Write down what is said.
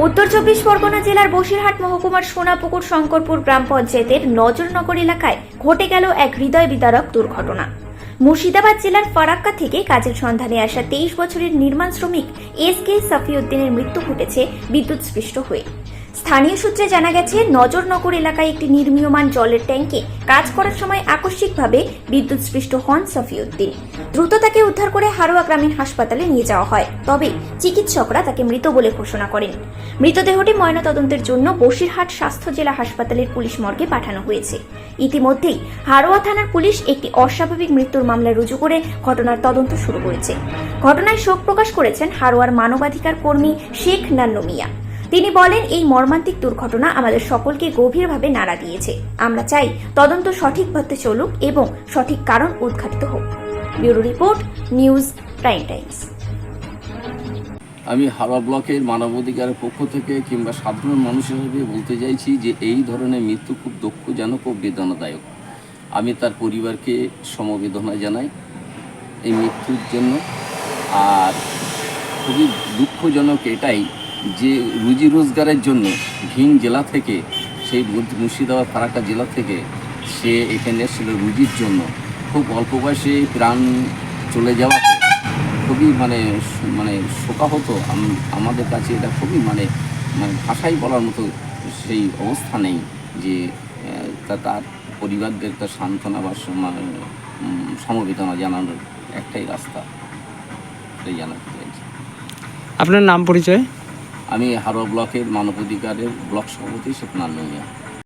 উত্তর 24 পরগনা জেলার বসিরহাট মহকুমার সোনাপুকুর শঙ্করপুর গ্রাম পঞ্চায়েতের নজরনগর এলাকায় ঘটে গেল এক হৃদয় বিদারক দুর্ঘটনা। মুর্শিদাবাদ জেলার ফারাক্কা থেকে কাজের সন্ধানে আসা 23 বছরের নির্মাণ শ্রমিক এসকে সাফিউদ্দিনের মৃত্যু ঘটেছে বিদ্যুৎস্পৃষ্ট হয়ে। স্থানীয় সূত্রে জানা গেছে, নজরনগর এলাকায় একটি নির্মীয়মান জলের ট্যাঙ্কে কাজ করার সময় আকস্মিকভাবে বিদ্যুৎস্পৃষ্ট হন সাফিউদ্দিন। দ্রুত তাকে উদ্ধার করে হারোয়া গ্রামীণ হাসপাতালে নিয়ে যাওয়া হয়, তবে চিকিৎসকরা তাকে মৃত বলে ঘোষণা করেন। মৃতদেহটি ময়নাতদন্তের জন্য বসিরহাট স্বাস্থ্য জেলা হাসপাতালের পুলিশ মর্গে পাঠানো হয়েছে। ইতিমধ্যেই হারোয়া থানার পুলিশ একটি অস্বাভাবিক মৃত্যুর মামলা রুজু করে ঘটনার তদন্ত শুরু করেছে। ঘটনায় শোক প্রকাশ করেছেন হারোয়ার মানবাধিকার কর্মী শেখ নান্নু মিয়া। তিনি বলেন, এই মর্মান্তিক দুর্ঘটনা আমাদের সকলকে গভীরভাবে নাড়া দিয়েছে। আমরা চাই তদন্ত সঠিক পথে চলুক এবং সঠিক কারণ উদ্ঘাটিত হোক। Bureau report, news prime Times. আমি হাওড়া ব্লকের মানবাধিকারের পক্ষ থেকে কিংবা সাধারণ মানুষ হিসেবে বলতে চাইছি যে এই ধরনের মৃত্যু খুব দুঃখজনক ও বেদনাদায়ক। আমি তার পরিবারকে সমবেদনা জানাই এই মৃত্যুর জন্য। আর খুবই দুঃখজনক এটাই যে রুজি রোজগারের জন্য ভিন জেলা থেকে, সেই মুর্শিদাবাদ ফারাক্কা জেলা থেকে সে এখানে এসেছিল রুজির জন্য। খুব অল্প বয়সে প্রাণ চলে যাওয়াতে খুবই মানে শোকাহত। আমাদের কাছে এটা খুবই মানে ভাষাই বলার মতো সেই অবস্থা নেই যে তার পরিবারদের তার সান্ত্বনা বা সমবেদনা জানানোর একটাই রাস্তা, সেই জানাতে চাইছি। আপনার নাম পরিচয়? আমি হারোয়া ব্লকের মানবাধিকারের ব্লক সভাপতি শেখ নান্নু মিয়া।